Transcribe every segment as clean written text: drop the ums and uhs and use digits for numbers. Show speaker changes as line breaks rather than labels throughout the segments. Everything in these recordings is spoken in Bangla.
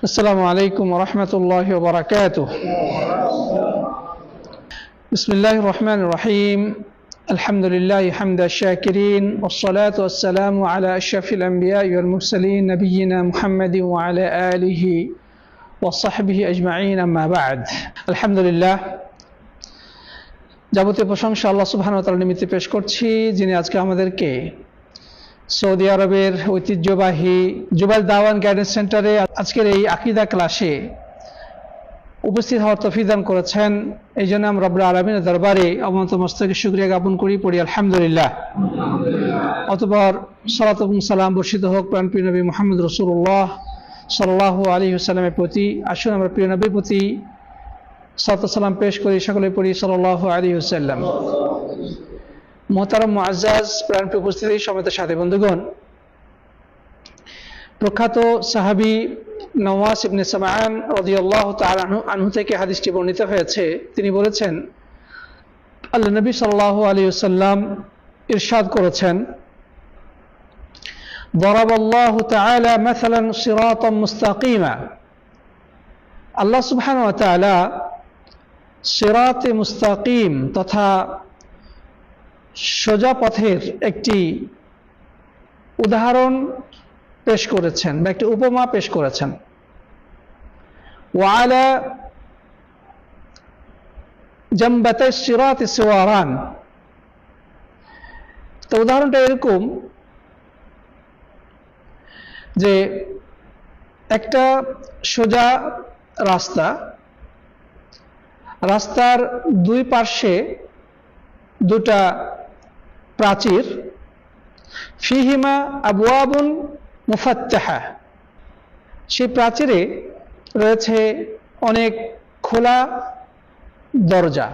السلام عليكم ورحمة الله وبركاته. بسم الله الرحمن الرحيم. الحمد لله حمد الشاكرين، والصلاة والسلام على أشرف الأنبياء والمرسلين نبينا محمد وعلى آله وصحبه أجمعين. أما بعد. الحمد لله, যাবতীয় প্রশংসা আল্লাহ সুবহানাহু ওয়া তাআলার নিমিত্তে পেশ করছি, যিনি আজকে আমাদেরকে সৌদি আরবের ঐতিহ্যবাহী জুবাইল দাওয়ান গাইডেন্স সেন্টারে আজকের এই আকীদা ক্লাসে উপস্থিত হওয়ার তৌফিক দান করেছেন। এই জন্য আমরা রব্বুল আলামিনের দরবারে অবনত মস্তকে শুকরিয়া জ্ঞাপন করি, পড়ি আলহামদুলিল্লাহ। অতঃপর সালাত এবং সালাম বর্ষিত হোক প্রাণপ্রিয় নবী মুহাম্মদ রাসূলুল্লাহ সাল্লাল্লাহু আলাইহি ওয়াসাল্লামের প্রতি। আসুন আমরা প্রিয় নবীর প্রতি সালাত ও সালাম পেশ করি, সকলে পড়ি সাল্লাল্লাহু আলাইহি ওয়াসাল্লাম। মোহতারাম মুআজ্জাজ প্রাণপ্রিয় উপস্থিতি, সমবেত সাথী বন্ধুগণ, প্রখ্যাত সাহাবী নওয়াস ইবনে সামআন রাদিয়াল্লাহু তাআলা আনহু থেকে হাদিসটি বর্ণিত হয়েছে। তিনি বলেছেন, আল্লাহ নবী সাল্লাল্লাহু আলাইহি ওয়াসাল্লাম ইরশাদ করেছেন, দরাবাল্লাহু তাআলা মাসালান সিরাতাম মুস্তাকিমা। আল্লাহ সুবহানাহু ওয়া তাআলা সিরাতে মুস্তাকিম তথা সোজা পথের একটি উদাহরণ পেশ করেছেন বা একটি উপমা পেশ করেছেন। ওয়ালা জামবাতাই সিরাত সিওয়ারান। তো উদাহরণটা এরকম যে একটা সোজা রাস্তা, রাস্তার দুই পার্শ্বে দুটা প্রাচীর, ফিহিমা আবওয়াবুন মুফাত্তাহা। সেই প্রাচীরে রয়েছে অনেক খোলা দরজা।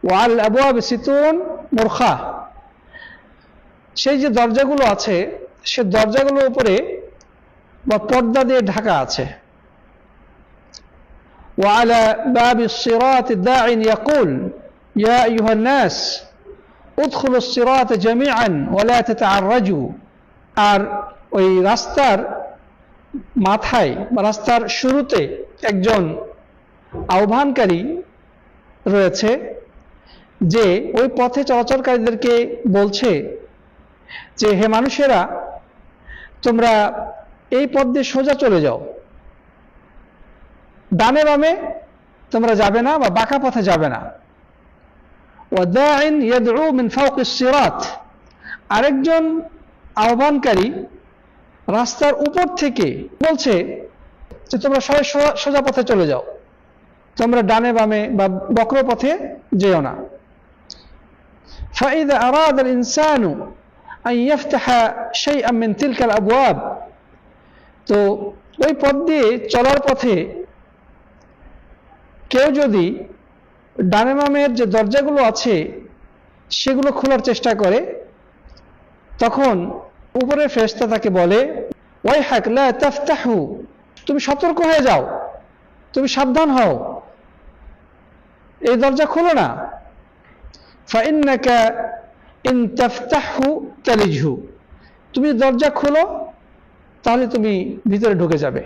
ওয়াল আবওয়াব সিতুরুন মুরখা। সেই যে দরজাগুলো আছে, সে দরজাগুলোর উপরে বা পর্দা দিয়ে ঢাকা আছে। ওয়ালা বাবিস সিরাত দাঈন ইয়াকুল ইয়া আইয়ুহান নাস উদখুলুস সিরাত জামিআন ওয়া লা তাতাআররাজু। আর ওই রাস্তার মাথায় বা রাস্তার শুরুতে একজন আহ্বানকারী রয়েছে, যে ওই পথে চলাচলকারীদেরকে বলছে যে, হে মানুষেরা, তোমরা এই পথ দিয়ে সোজা চলে যাও, ডানে বামে তোমরা যাবে না বা বাঁকা পথে যাবে না। ওয়াদাইন ইয়াদউ মিন ফাওকিস সিরাত। আরেকজন আহ্বানকারী রাস্তার উপর থেকে বলছে যে, তোমরা সবাই সোজা পথে চলে যাও, তোমরা ডানে বামে বা বক্র পথে যেও না। ফাইদা আরাদা আল ইনসানু আন ইফতাহা শাইআন মিন তিলকা আল আবওয়াব। তো ওই পথ দিয়ে চলার পথে কেউ যদি ডানে বামের যে দরজাগুলো আছে সেগুলো খোলার চেষ্টা করে, তখন উপরের ফেরেশতা তাকে বলে, ওয়াইহাক লা তাফতাহু, তুমি সতর্ক হয়ে যাও, তুমি সাবধান হও, এই দরজা খোলো না। ফাইন্নাকা ইন তাফতাহু তালিজহু, তুমি দরজা খোলো তাহলে তুমি ভিতরে ঢুকে যাবে।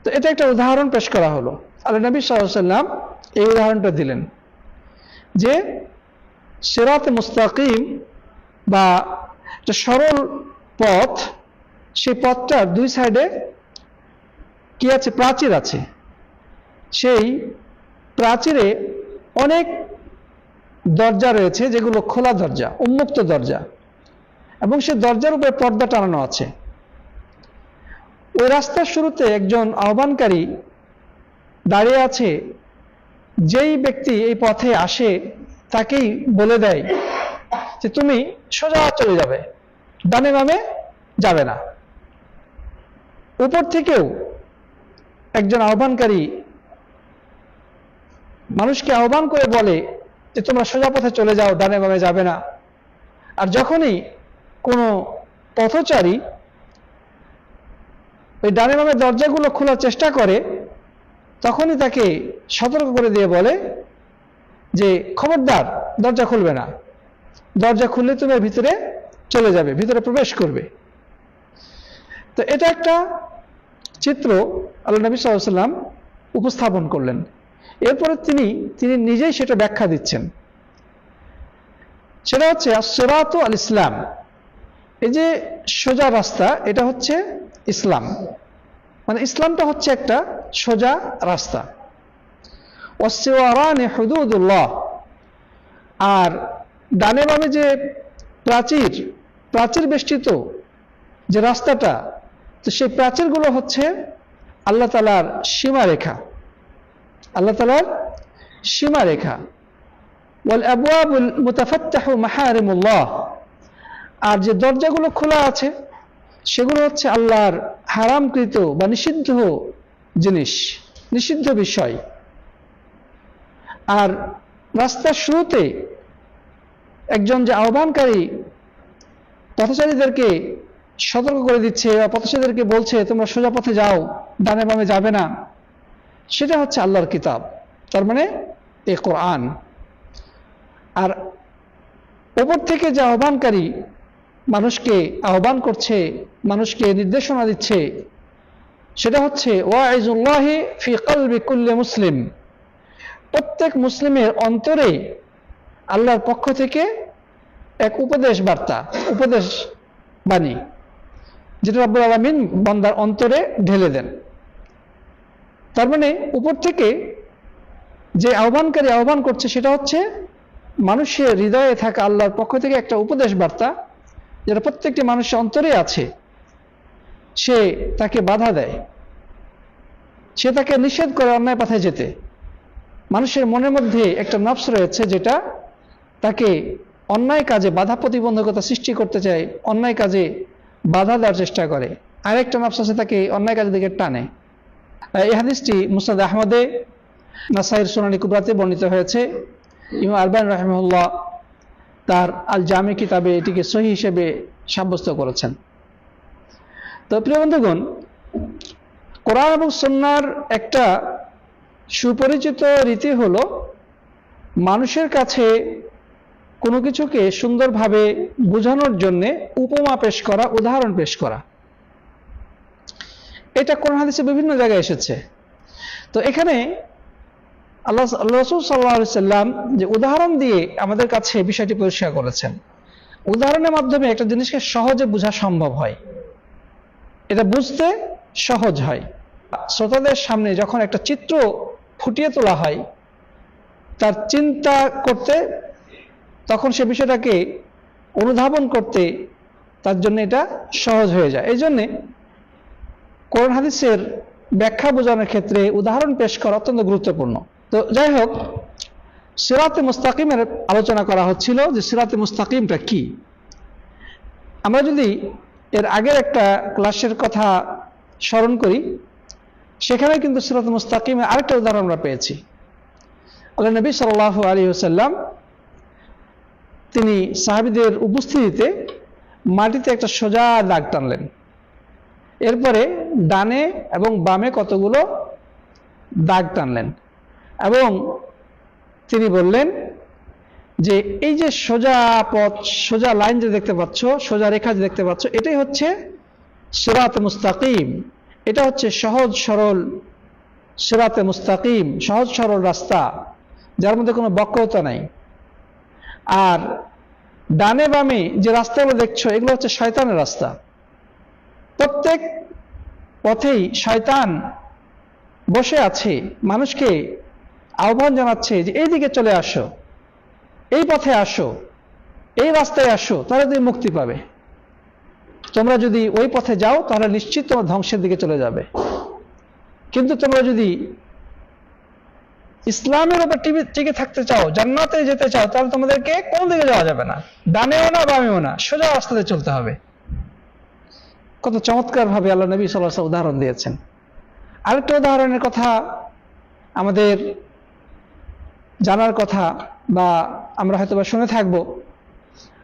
তো এটা একটা উদাহরণ পেশ করা হলো। আল্লাহ নবী সাল্লাল্লাহু আলাইহি ওয়াসাল্লাম এই উদাহরণটা দিলেন যে সিরাতে মুস্তাকিম বা একটা সরল পথ, সেই পথটার দুই সাইডে কি আছে? প্রাচীর আছে। সেই প্রাচীরে অনেক দরজা রয়েছে যেগুলো খোলা দরজা, উন্মুক্ত দরজা, এবং সেই দরজার উপরে পর্দা টানানো আছে। ওই রাস্তার শুরুতে একজন আহ্বানকারী দাঁড়িয়ে আছে, যেই ব্যক্তি এই পথে আসে তাকেই বলে দেয় যে, তুমি সোজা চলে যাবে, ডানে বামে যাবে না। উপর থেকেও একজন আহ্বানকারী মানুষকে আহ্বান করে বলে যে, তোমরা সোজা পথে চলে যাও, ডানে বামে যাবে না। আর যখনই কোনো পথচারী ওই ডানে বামে দরজাগুলো খোলার চেষ্টা করে, তখনই তাকে সতর্ক করে দিয়ে বলে যে, খবরদার, দরজা খুলবে না, দরজা খুললে তুমি ভিতরে চলে যাবে, ভিতরে প্রবেশ করবে। তো এটা একটা চিত্র আল্লাহ নবী সাল্লাল্লাহু আলাইহি ওয়াসাল্লাম উপস্থাপন করলেন। এরপরে তিনি নিজেই সেটা ব্যাখ্যা দিচ্ছেন। সেটা হচ্ছে আস-সিরাতু আল-ইসলাম, এই যে সোজা রাস্তা, এটা হচ্ছে ইসলাম, মানে ইসলামটা হচ্ছে একটা সোজা রাস্তা। ওয়াস-সিওয়ারানি হুদুদুল্লাহ, আর ডানে বামে যে প্রাচীর বেষ্টিত যে রাস্তাটা, তো সেই প্রাচীরগুলো হচ্ছে আল্লাহ তাআলার সীমারেখা, আল্লাহ তাআলার সীমারেখা। ওয়াল আবওয়াবুল মুতাফাত্তাহু মাহারিমুল্লাহ, আর যে দরজাগুলো খোলা আছে সেগুলো হচ্ছে আল্লাহর হারামকৃত বা নিষিদ্ধ জিনিস, নিষিদ্ধ বিষয়। আর রাস্তার শুরুতে একজন যে আহ্বানকারী পথচারীদেরকে সতর্ক করে দিচ্ছে বা পথচারীদেরকে বলছে তোমরা সোজা পথে যাও, ডানে বামে যাবে না, সেটা হচ্ছে আল্লাহর কিতাব, তার মানে এই কোরআন। আর ওপর থেকে যে আহ্বানকারী মানুষকে আহ্বান করছে, মানুষকে নির্দেশনা দিচ্ছে, সেটা হচ্ছে ওয়াইজুল্লাহি ফি কলবি কুল্লি মুসলিম, প্রত্যেক মুসলিমের অন্তরে আল্লাহর পক্ষ থেকে এক উপদেশ বার্তা, উপদেশ বাণী, যেটা রব্বুল আলামিন বান্দার অন্তরে ঢেলে দেন। তার মানে উপর থেকে যে আহ্বানকারী আহ্বান করছে সেটা হচ্ছে মানুষের হৃদয়ে থাকা আল্লাহর পক্ষ থেকে একটা উপদেশ বার্তা, যেটা প্রত্যেকটি মানুষের অন্তরে আছে। সে তাকে বাধা দেয়, সে তাকে নিষেধ করে অন্যায় পথে যেতে। মানুষের মনের মধ্যে একটা নফস রয়েছে যেটা তাকে অন্যায় কাজে বাধা প্রতিবন্ধকতা সৃষ্টি করতে চায়, অন্যায় কাজে বাধা দেওয়ার চেষ্টা করে। আরেকটা নফস আছে তাকে অন্যায় কাজের দিকে টানে। এই হাদিসটি মুসনাদ আহমদে, নাসাইর সুনানি কুবরাতে বর্ণিত হয়েছে। ইমাম আলবানী রাহিমাহুল্লাহ তার আল জামি কিতাবে এটিকে সহিহ হিসেবে সাব্যস্ত করেছেন। তো প্রিয় বন্ধুগণ, কোরআন এবং সুন্নাহর একটা সুপরিচিত রীতি হলো মানুষের কাছে কোনো কিছুকে সুন্দরভাবে বোঝানোর জন্য উপমা পেশ করা, উদাহরণ পেশ করা। এটা কোরআন হাদিসে বিভিন্ন জায়গায় এসেছে। তো এখানে আল্লাহ রাসূল সাল্লাল্লাহু আলাইহি সাল্লাম যে উদাহরণ দিয়ে আমাদের কাছে বিষয়টি পরিষ্কার করেছেন। উদাহরণের মাধ্যমে একটা জিনিসকে সহজে বোঝা সম্ভব হয়, এটা বুঝতে সহজ হয়। শ্রোতাদের সামনে যখন একটা চিত্র ফুটিয়ে তোলা হয়, তার চিন্তা করতে, তখন সে বিষয়টাকে অনুধাবন করতে তার জন্য এটা সহজ হয়ে যায়। এই জন্যে কোরআন হাদিসের ব্যাখ্যা বোঝানোর ক্ষেত্রে উদাহরণ পেশ করা অত্যন্ত গুরুত্বপূর্ণ। তো যাই হোক, সিরাতে মুস্তাকিমের আলোচনা করা হচ্ছিল যে সিরাতে মুস্তাকিমটা কি। আমরা যদি এর আগের একটা ক্লাসের কথা স্মরণ করি, সেখানে কিন্তু সিরাতে মুস্তাকিমের আরেকটা উদাহরণ আমরা পেয়েছি। আল্লাহ নবী সাল্লাল্লাহু আলাইহি ওয়াসাল্লাম তিনি সাহাবীদের উপস্থিতিতে মাটিতে একটা সোজা দাগ টানলেন, এরপরে ডানে এবং বামে কতগুলো দাগ টানলেন, এবং তিনি বললেন যে এই যে সোজা পথ, সোজা লাইন যে দেখতে পাচ্ছ, সোজা রেখা যে দেখতে পাচ্ছ, এটাই হচ্ছে সিরাতে মুস্তাকিম, এটা হচ্ছে সহজ সরল সিরাতে মুস্তাকিম, সহজ সরল রাস্তা যার মধ্যে কোনো বক্রতা নাই। আর ডানে বামে যে রাস্তাগুলো দেখছো এগুলো হচ্ছে শয়তানের রাস্তা। প্রত্যেক পথেই শয়তান বসে আছে, মানুষকে আহ্বান জানাচ্ছে যে এই দিকে চলে আসো, এই পথে আসো, এই রাস্তায় আসো, তাহলে তুমি মুক্তি পাবে। তোমরা যদি ওই পথে যাও তাহলে নিশ্চিত তোমার ধ্বংসের দিকে চলে যাবে। কিন্তু তোমরা যদি ইসলামের উপর টিকে থাকতে চাও, জান্নাতে যেতে চাও, তাহলে তোমাদেরকে কোন দিকে যাওয়া যাবে না, ডানেও না বামেও না, সোজা রাস্তাতে চলতে হবে। কত চমৎকার ভাবে আল্লাহ নবী সাল্লাল্লাহু আলাইহি ওয়াসাল্লাম উদাহরণ দিয়েছেন। আরেকটা উদাহরণের কথা আমাদের জানার কথা, বা আমরা হয়তো বা শুনে থাকবো।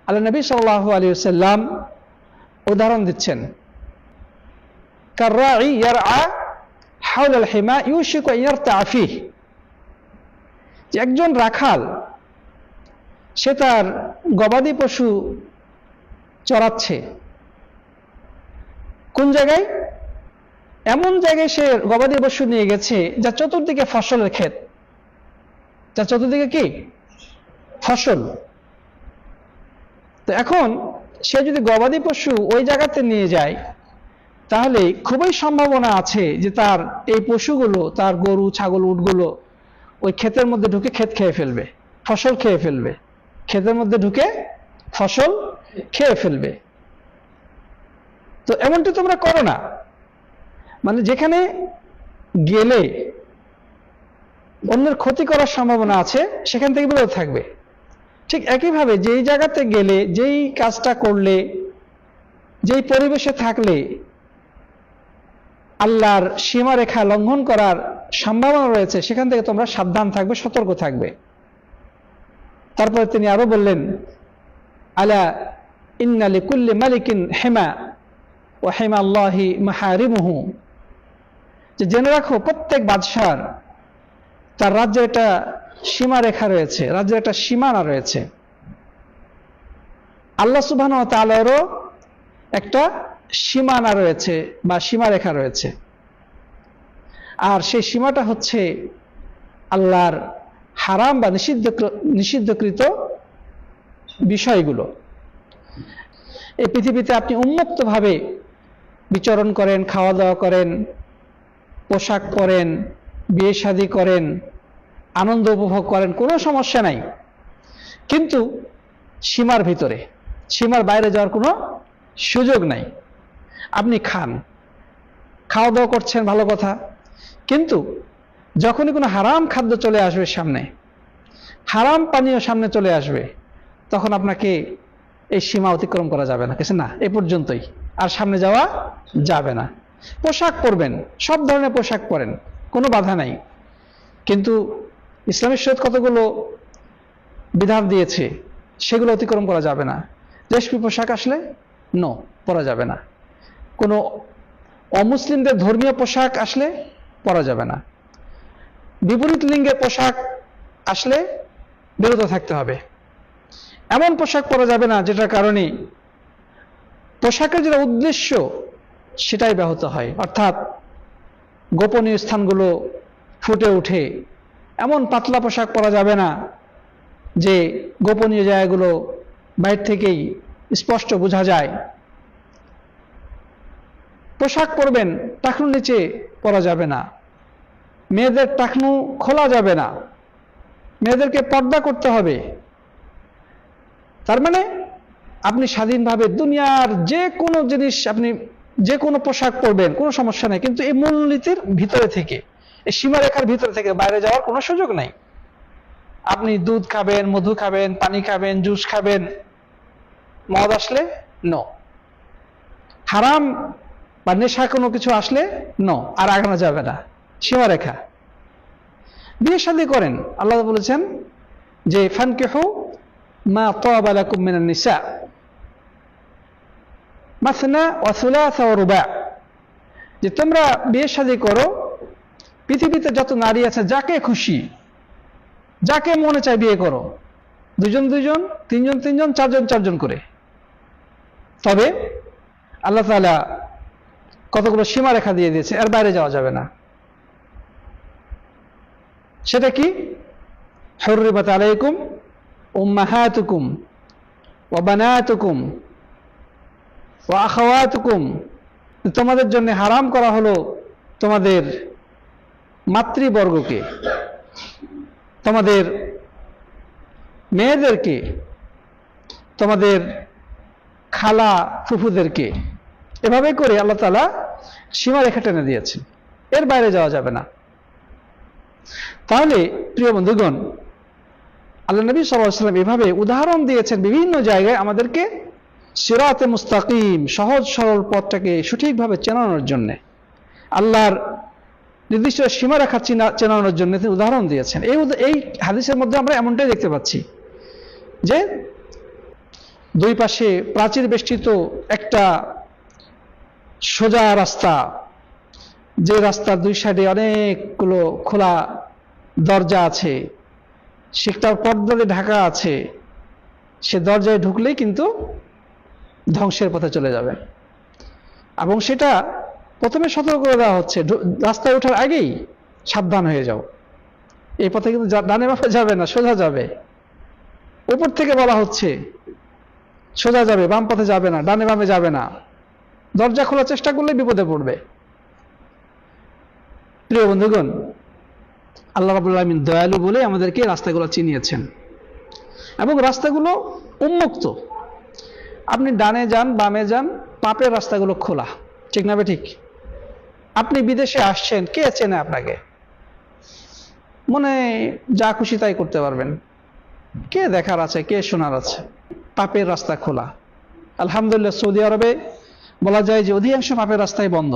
আল্লাহ নবী সাল্লাল্লাহু আলাইহি ওয়াসাল্লাম উদাহরণ দিচ্ছেন, কাররাঈ ইয়ারআ হাওলাল হিমা ইউশিকু আন ইয়ারতাআ ফিহি, যে একজন রাখাল সে তার গবাদি পশু চড়াচ্ছে। কোন জায়গায়? এমন জায়গায় সে গবাদি পশু নিয়ে গেছে যা চতুর্দিকে ফসলের ক্ষেত, যা চতুর্দিকে কি ফসল। তো এখন সে যদি গবাদি পশু ওই জায়গাতে নিয়ে যায়, তাহলে খুবই সম্ভাবনা আছে যে তার এই পশুগুলো, তার গরু ছাগল উটগুলো ওই ক্ষেতের মধ্যে ঢুকে ক্ষেত খেয়ে ফেলবে, ফসল খেয়ে ফেলবে, ক্ষেতের মধ্যে ঢুকে ফসল খেয়ে ফেলবে। তো এমনটি তোমরা করো না, মানে যেখানে গেলে অন্যের ক্ষতি করার সম্ভাবনা আছে সেখান থেকে বিরত থাকবে। ঠিক একইভাবে যেই জায়গাতে গেলে, যেই কাজটা করলে, যেই পরিবেশে থাকলে আল্লাহর সীমারেখা লঙ্ঘন করার সম্ভাবনা রয়েছে, সেখান থেকে তোমরা সাবধান থাকবে, সতর্ক থাকবে। তারপরে তিনি আরো বললেন, আলা ইন্না লিকুল্লি মালিকিন হিমা ওয়া হিমা আল্লাহি মাহারিমুহু, যে জেনে রাখো প্রত্যেক বাদশার তার রাজ্যের একটা সীমারেখা রয়েছে, রাজ্যের একটা সীমানা রয়েছে। আল্লাহ সুবহানাহু ওয়া তাআলারও একটা সীমানা রয়েছে বা সীমারেখা রয়েছে, আর সেই সীমাটা হচ্ছে আল্লাহর হারাম বা নিষিদ্ধকৃত বিষয়গুলো। এই পৃথিবীতে আপনি উন্মুক্তভাবে বিচরণ করেন, খাওয়া দাওয়া করেন, পোশাক পরেন, বিয়ে শাদী করেন, আনন্দ উপভোগ করেন, কোনো সমস্যা নাই, কিন্তু সীমার ভিতরে, সীমার বাইরে যাওয়ার কোনো সুযোগ নাই। আপনি খান, খাওয়া দাওয়া করছেন, ভালো কথা, কিন্তু যখনই কোনো হারাম খাদ্য চলে আসবে সামনে, হারাম পানীয় সামনে চলে আসবে, তখন আপনাকে এই সীমা অতিক্রম করা যাবে না, কিছু না, এ পর্যন্তই, আর সামনে যাওয়া যাবে না। পোশাক পরবেন, সব ধরনের পোশাক পরেন, কোনো বাধা নাই, কিন্তু ইসলামের শরীয়ত কতগুলো বিধান দিয়েছে সেগুলো অতিক্রম করা যাবে না। রেশমি পোশাক আসলে নো, পরা যাবে না। কোনো অমুসলিমদের ধর্মীয় পোশাক আসলে পরা যাবে না। বিপরীত লিঙ্গের পোশাক আসলে বিরত থাকতে হবে। এমন পোশাক পরা যাবে না যেটার কারণে পোশাকের যেটা উদ্দেশ্য সেটাই ব্যাহত হয়, অর্থাৎ গোপনীয় স্থানগুলো ফুটে ওঠে। এমন পাতলা পোশাক পরা যাবে না যে গোপনীয় জায়গাগুলো বাইরে থেকেই স্পষ্ট বোঝা যায়। পোশাক পরবেন, টাকনুর নিচে পরা যাবে না, মেয়েদের টাকনু খোলা যাবে না, মেয়েদেরকে পর্দা করতে হবে। তার মানে আপনি স্বাধীনভাবে দুনিয়ার যে কোনো জিনিস, আপনি যে কোনো পোশাক পরবেন, কোনো সমস্যা নেই, কিন্তু এই মূলনীতির ভিতরে থেকে, এই সীমারেখার ভিতরে থেকে বাইরে যাওয়ার কোনো সুযোগ নাই। আপনি দুধ খাবেন, মধু খাবেন, পানি খাবেন, জুস খাবেন, মদ আসলে নো, হারাম বা নেশা কোনো কিছু আসলে নো, আর আগানো যাবে না, সীমারেখা। বিয়ে শাদী করেন, আল্লাহ বলেছেন যে ফানকিহু মা তাবা লাকুম মিনান নিসা মাসনা ওয়া সুলাসা ওয়া রুবা, যে তোমরা বিয়ে শাদী করো, পৃথিবীতে যত নারী আছে যাকে খুশি, যাকে মনে চায় বিয়ে করো, দুজন দুজন, তিনজন তিনজন, চারজন চারজন করে। তবে আল্লাহ তাআলা কতগুলো সীমারেখা দিয়ে দিয়েছে, এর বাইরে যাওয়া যাবে না। সেটা কি? হুররিমাত আলাইকুম উম্মাহাতুকুম ওয়া বানাতুকুম ওয়া আখাওয়াতুকুম, তোমাদের জন্য হারাম করা হলো তোমাদের মাতৃবর্গকে, তোমাদের মেয়েদেরকে, তোমাদের খালা ফুফুদেরকে। এভাবে করে আল্লাহ তাআলা সীমারেখা টেনে দিয়েছেন, এর বাইরে যাওয়া যাবে না। তাহলে প্রিয় বন্ধুগণ, আল্লাহ নবী সাল্লাল্লাহু আলাইহি ওয়াসাল্লাম এভাবে উদাহরণ দিয়েছেন বিভিন্ন জায়গায় আমাদেরকে সিরাতে মুস্তাকিম, সহজ সরল পথটাকে সঠিকভাবে চেনানোর জন্য, আল্লাহর নির্দিষ্ট সীমারেখা চেনানোর জন্য তিনি উদাহরণ দিয়েছেন। এই হাদিসের মধ্যে আমরা এমনটাই দেখতে পাচ্ছি যে দুই পাশে প্রাচীর বেষ্টিত একটা সোজা রাস্তা, যে রাস্তার দুই সাইডে অনেকগুলো খোলা দরজা আছে, সেটা পর্দাতে ঢাকা আছে, সে দরজায় ঢুকলেই কিন্তু ধ্বংসের পথে চলে যাবে। এবং সেটা প্রথমে সতর্ক করে দেওয়া হচ্ছে রাস্তায় ওঠার আগেই সাবধান হয়ে যাও, এই পথে কিন্তু ডানে বামে যাবে না, সোজা যাবে। উপর থেকে বলা হচ্ছে সোজা যাবে, বাম পথে যাবে না, ডানে বামে যাবে না। দরজা খোলার চেষ্টা করলে বিপদে পড়বে। প্রিয় বন্ধুগণ, আল্লাহ রাব্বুল আলামিন দয়ালু বলে আমাদেরকে রাস্তাগুলো চিনিয়েছেন, এবং রাস্তাগুলো উন্মুক্ত। আপনি ডানে যান, বামে যান, পাপের রাস্তাগুলো খোলা, ঠিক না? ঠিক। আপনি বিদেশে আসছেন, কে চেনে আপনাকে? মনে যা খুশি তাই করতে পারবেন, কে দেখার আছে, কে শোনার আছে? পাপের রাস্তা খোলা। আলহামদুলিল্লাহ, সৌদি আরবে বলা যায় যে অধিকাংশ পাপের রাস্তাই বন্ধ।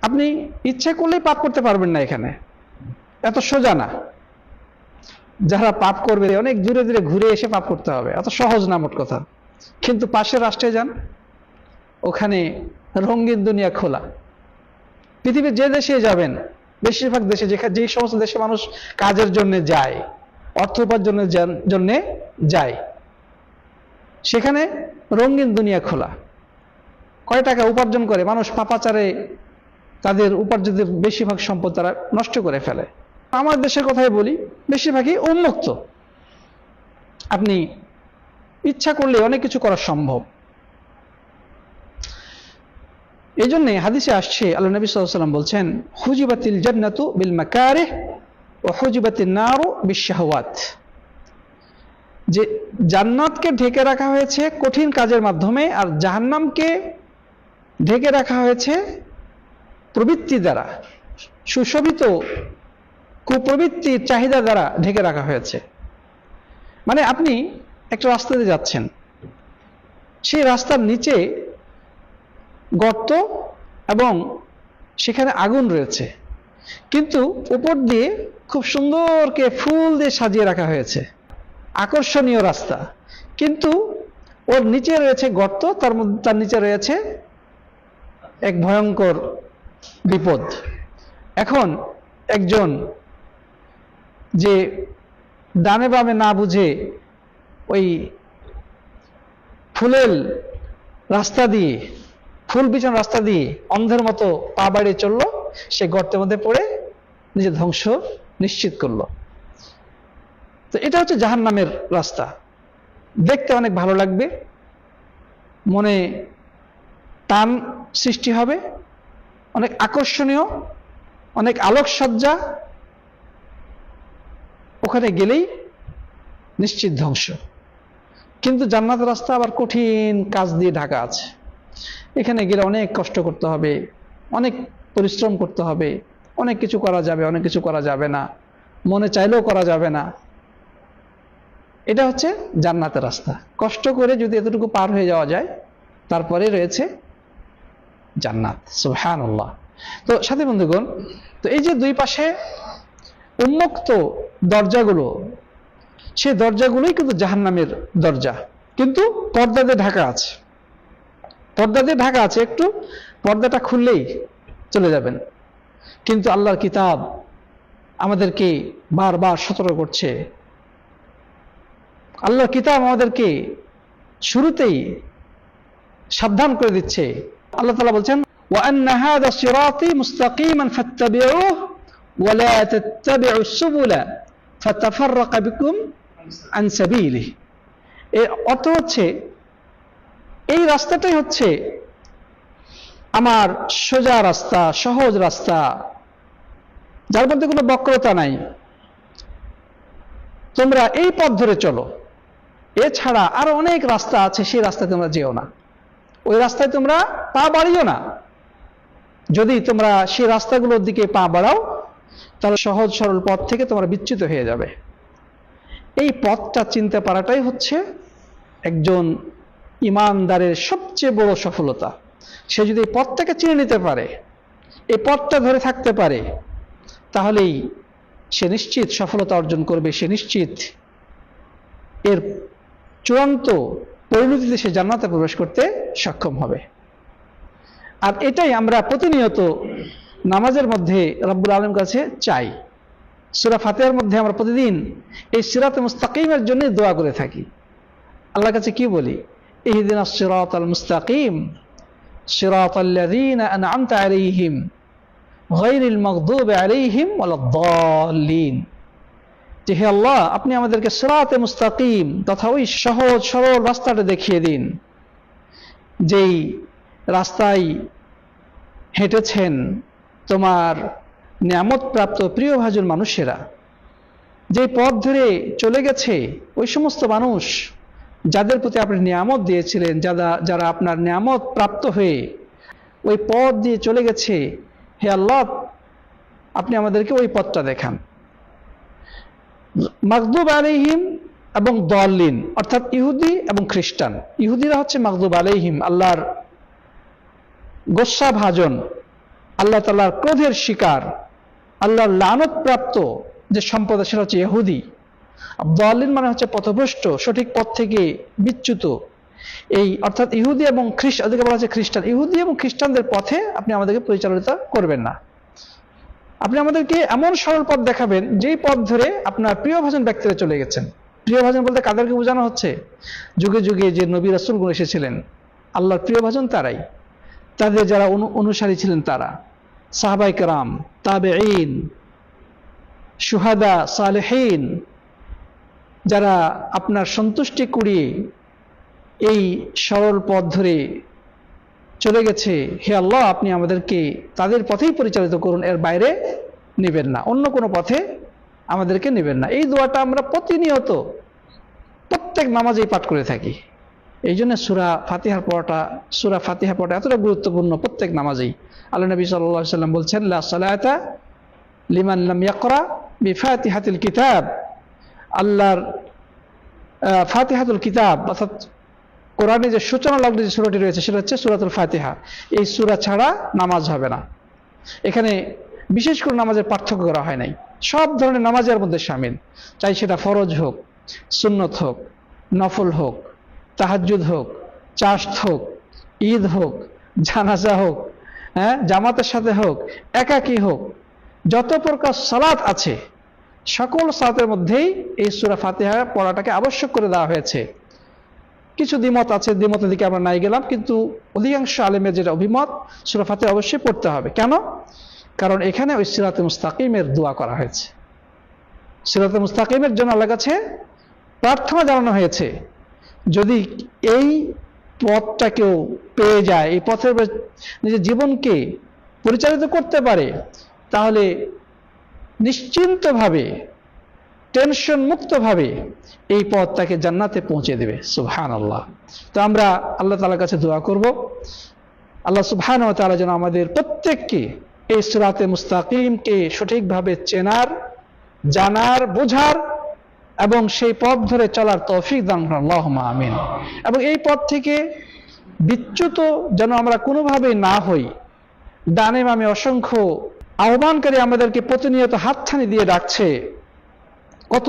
আপনি ইচ্ছে করলেই পাপ করতে পারবেন না, এখানে এত সোজা না। যারা পাপ করবে অনেক দূরে দূরে ঘুরে এসে পাপ করতে হবে, এত সহজ না মোট কথা। কিন্তু পাশের রাষ্ট্রে যান, ওখানে রঙিন দুনিয়া খোলা। পৃথিবীর যে দেশে যাবেন, বেশিরভাগ দেশে, যে সমস্ত দেশে মানুষ কাজের জন্য যায়, অর্থ উপার্জনের জন্য যায়, সেখানে রঙিন দুনিয়া খোলা। কয় টাকা উপার্জন করে মানুষ পাপাচারে তাদের উপার্জিত বেশিরভাগ সম্পদ তারা নষ্ট করে ফেলে। আমার দেশের কথাই বলি, বেশিরভাগই উন্মুক্ত। আপনি ইচ্ছা করলে অনেক কিছু করা সম্ভব। এই জন্যে হাদিসে আসছে, আল্লাহ নবী সাল্লাল্লাহু আলাইহি ওয়াসাল্লাম বলছেন, হুজিবাতিল জান্নাতু বিল মাকারিহ ওয়া হুজিবাতিন নারু বিশ-শাহওয়াত। যে জান্নাতকে ঢেকে রাখা হয়েছে কঠিন কাজের মাধ্যমে, আর জাহান্নামকে ঢেকে রাখা হয়েছে প্রবৃত্তি দ্বারা, সুশোভিত কুপ্রবৃত্তির চাহিদা দ্বারা ঢেকে রাখা হয়েছে। মানে আপনি একটা রাস্তা দিয়ে যাচ্ছেন, সেই রাস্তার নিচে গর্ত এবং সেখানে আগুন রয়েছে, কিন্তু উপর দিয়ে খুব সুন্দরকে ফুল দিয়ে সাজিয়ে রাখা হয়েছে, আকর্ষণীয় রাস্তা। কিন্তু ওর নিচে রয়েছে গর্ত, তার নিচে রয়েছে এক ভয়ঙ্কর বিপদ। এখন একজন যে ডানে বামে না বুঝে ওই ফুলের রাস্তা দিয়ে, ফুল বিছানো রাস্তা দিয়ে অন্ধের মতো পা বাড়িয়ে চললো, সে গর্তের মধ্যে পড়ে নিজের ধ্বংস নিশ্চিত করলো। তো এটা হচ্ছে জাহান্নামের রাস্তা। দেখতে অনেক ভালো লাগবে, মনে টান সৃষ্টি হবে, অনেক আকর্ষণীয়, অনেক আলোকসজ্জা, ওখানে গেলেই নিশ্চিত ধ্বংস। কিন্তু জান্নাতের রাস্তা আবার কঠিন কাজ দিয়ে ঢাকা আছে। এখানে গেলে অনেক কষ্ট করতে হবে, অনেক পরিশ্রম করতে হবে, অনেক কিছু করা যাবে, অনেক কিছু করা যাবে না, মনে চাইলেও করা যাবে না। এটা হচ্ছে জান্নাতের রাস্তা। কষ্ট করে যদি এতটুকু পার হয়ে যাওয়া যায়, তারপরে রয়েছে জান্নাত। সুবহানাল্লাহ। তো সাথী বন্ধুগণ, তো এই যে দুই পাশে উন্মুক্ত দরজাগুলো, সেই দরজাগুলোই কিন্তু জাহান্নামের দরজা, কিন্তু পর্দা দিয়ে ঢাকা আছে। পর্দা দিয়ে ঢাকা আছে, একটু পর্দাটা খুললেই চলে যাবেন। কিন্তু আল্লাহর কিতাব আমাদেরকে বারবার সতর্ক করছে। আল্লাহর কিতাব আমাদেরকে শুরুতেই সাবধান করে দিচ্ছে। আল্লাহ তাআলা বলছেন, ওয়া আন্না হাযা সিরাতী মুস্তাকীমান ফাত্তাবিউহু ওয়া লা তাত্তাবিউস সুবুলা ফাতাফাররাকা বিকুম আন সাবিলিহি। এর অর্থ হচ্ছে, এই রাস্তাটাই হচ্ছে আমার সোজা রাস্তা, সহজ রাস্তা, যার মধ্যে কোনো বক্রতা নাই। তোমরা এই পথ ধরে চলো, এছাড়া আরো অনেক রাস্তা আছে, সেই রাস্তায় তোমরা যেও না, ওই রাস্তায় তোমরা পা বাড়িও না। যদি তোমরা সেই রাস্তাগুলোর দিকে পা বাড়াও, তাহলে সহজ সরল পথ থেকে তোমরা বিচ্যুত হয়ে যাবে। এই পথটা চিনতে পারাটাই হচ্ছে একজন ইমানদারের সবচেয়ে বড় সফলতা। সে যদি এই পথটাকে চিনে নিতে পারে, এই পথটা ধরে থাকতে পারে, তাহলেই সে নিশ্চিত সফলতা অর্জন করবে, সে নিশ্চিত এর চূড়ান্ত পরিণতিতে সে জান্নাতে প্রবেশ করতে সক্ষম হবে। আর এটাই আমরা প্রতিনিয়ত নামাজের মধ্যে রব্বুল আলামিনের কাছে চাই। সূরা ফাতিহার মধ্যে আমরা প্রতিদিন এই সিরাতে মুস্তাকিমের জন্য দোয়া করে থাকি। আল্লাহর কাছে কি বলি? ইহদিনাস সিরাতাল মুস্তাকিম, সিরাতাল্লাযীনা আন'আমতা আলাইহিম গায়রিল মাগদুবি আলাইহিম ওয়ালাদ-দাল্লিন। যে হে আল্লাহ, আপনি আমাদেরকে সিরাতে মুস্তাকিম তথা ওই সহজ সরল রাস্তাটা দেখিয়ে দিন, যেই রাস্তায় হেঁটেছেন তোমার নিয়ামত প্রাপ্ত প্রিয়ভাজন মানুষেরা, যে পথ ধরে চলে গেছে ওই সমস্ত মানুষ যাদের প্রতি আপনি নিয়ামত দিয়েছিলেন, যারা আপনার নিয়ামত প্রাপ্ত হয়ে ওই পথ দিয়ে চলে গেছে, হে আল্লাহ আপনি আমাদেরকে ওই পথটা দেখান। মাগদুব আলাইহিম এবং দাল্লিন অর্থাৎ ইহুদি এবং খ্রিস্টান। ইহুদিরা হচ্ছে মাগদুব আলাইহিম, আল্লাহর গোস্বা ভাজন, আল্লাহ তাআলার ক্রোধের শিকার, আল্লাহর লানত প্রাপ্ত যে সম্প্রদায় সেটা হচ্ছে ইহুদি। দাল্লিন মানে হচ্ছে পথভ্রষ্ট, সঠিক পথ থেকে বিচ্যুত। এই অর্থাৎ ইহুদি এবং ওদেরকে বলা হচ্ছে খ্রিস্টান। ইহুদি এবং খ্রিস্টানদের পথে আপনি আমাদেরকে পরিচালিত করবেন না। আপনি আমাদেরকে এমন সরল পথ দেখাবেন যেই পথ ধরে আপনার প্রিয়ভাজন ব্যক্তিরা চলে গেছেন। প্রিয়ভাজন বলতে কাদেরকে বোঝানো হচ্ছে? যুগে যুগে যে নবী রাসূলগণ এসেছিলেন, আল্লাহর প্রিয়ভাজন তারাই, তাদের যারা অনুসারী ছিলেন তারা, সাহাবায়ে কেরাম, তাবেঈন, শুহাদা, সালেহীন, যারা আপনার সন্তুষ্টি কুড়িয়ে এই সরল পথ ধরে চলে গেছে। হে আল্লাহ, আপনি আমাদেরকে তাদের পথেই পরিচালিত করুন, এর বাইরে নেবেন না, অন্য কোনো পথে আমাদেরকে নেবেন না। এই দোয়াটা আমরা প্রতিনিয়ত প্রত্যেক নামাজেই পাঠ করে থাকি। এই জন্য সূরা ফাতিহা পড়াটা এতটা গুরুত্বপূর্ণ প্রত্যেক নামাজেই। আল্লাহ নবী সাল্লাল্লাহু আলাইহি ওয়াসাল্লাম বলছেন, লা সালাতা লিমান লাম ইয়াকরা বিফাতিহাতিল কিতাব। আল্লাহর ফাতিহাতুল কিতাব অর্থাৎ কোরআনে যে সূচনা লগ্নে যে সূরাটি রয়েছে সেটা হচ্ছে সূরাতুল ফাতিহা। এই সূরা ছাড়া নামাজ হবে না। এখানে বিশেষ করে নামাজের পার্থক্য করা হয় নাই, সব ধরনের নামাজের মধ্যে শামিল, চাই সেটা ফরজ হোক, সুন্নত হোক, নফল হোক, তাহাজ্জুদ হোক, চাশত হোক, ঈদ হোক, জানাজা হোক, জামাতের সাথে হোক, একাকী হোক, যত প্রকার সালাত আছে সকল সালাতের মধ্যেই এই সূরা ফাতিহা পড়াটাকে আবশ্যক করে দেওয়া হয়েছে। কিছু দ্বিমত আছে, দ্বিমতের দিকে আমরা নাই গেলাম, কিন্তু অধিকাংশ আলেমের যেটা অভিমত, সূরা ফাতিহা অবশ্যই পড়তে হবে। কেন? কারণ এখানে ওই সিরাতে মুস্তাকিমের দোয়া করা হয়েছে। সিরাতে মুস্তাকিমের জন্য আল্লাহর কাছে প্রার্থনা জানানো হয়েছে। যদি এই পথটা কেউ পেয়ে যায়, এই পথের নিজের জীবনকে পরিচালিত করতে পারে, তাহলে নিশ্চিন্তভাবে, টেনশন মুক্তভাবে এই পথ তাকে জান্নাতে পৌঁছে দেবে। সুবহানাল্লাহ। তো আমরা আল্লাহ তাআলার কাছে দোয়া করব, আল্লাহ সুবহানাহু ওয়া তাআলা যেন আমাদের প্রত্যেককে এই সিরাতে মুস্তাকিমকে সঠিকভাবে চেনার, জানার, বোঝার এবং সেই পথ ধরে চলার তৌফিক দান করেন। আল্লাহুম্মা আমিন। এবং এই পথ থেকে বিচ্যুত যেন আমরা কোনোভাবেই না হই। ডানে বামে অসংখ্য আহ্বানকারী আমাদেরকে প্রতিনিয়ত হাতছানি দিয়ে ডাকছে, কত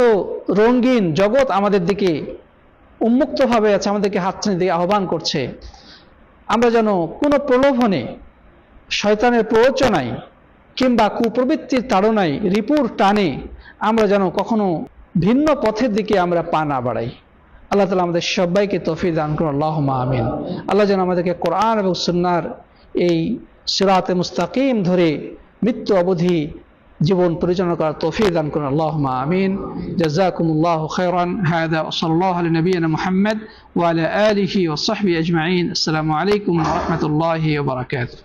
রঙিন জগৎ আমাদের দিকে উন্মুক্তভাবে আছে, আমাদেরকে হাতছানি দিয়ে আহ্বান করছে। আমরা যেন কোনো প্রলোভনে, শয়তানের প্ররোচনায় কিংবা কুপ্রবৃত্তির তাড়নায়, রিপুর টানে আমরা যেন কখনো ভিন্ন পথের দিকে আমরা পা না বাড়াই। আল্লাহ তাআলা আমাদের সবাইকে তৌফিক দান করুন। আল্লাহুম্মা আমিন। আল্লাহ যেন আমাদেরকে কোরআন এবং সুন্নাহর এই সিরাতে মুস্তাকিম ধরে মৃত্যু অবধি জীবন পরিচালনা করার তৌফিক দান করুন। আল্লাহুম্মা আমিন। জাযাকুমুল্লাহু খায়রান। হাদা সাল্লাল্লাহু আলা নবিয়িনা মুহাম্মদ ওয়া আলা আলিহি ওয়া সাহবিহি আজমাইন। আসসালামু আলাইকুম ওয়া রাহমাতুল্লাহি ওয়া বারাকাতুহু।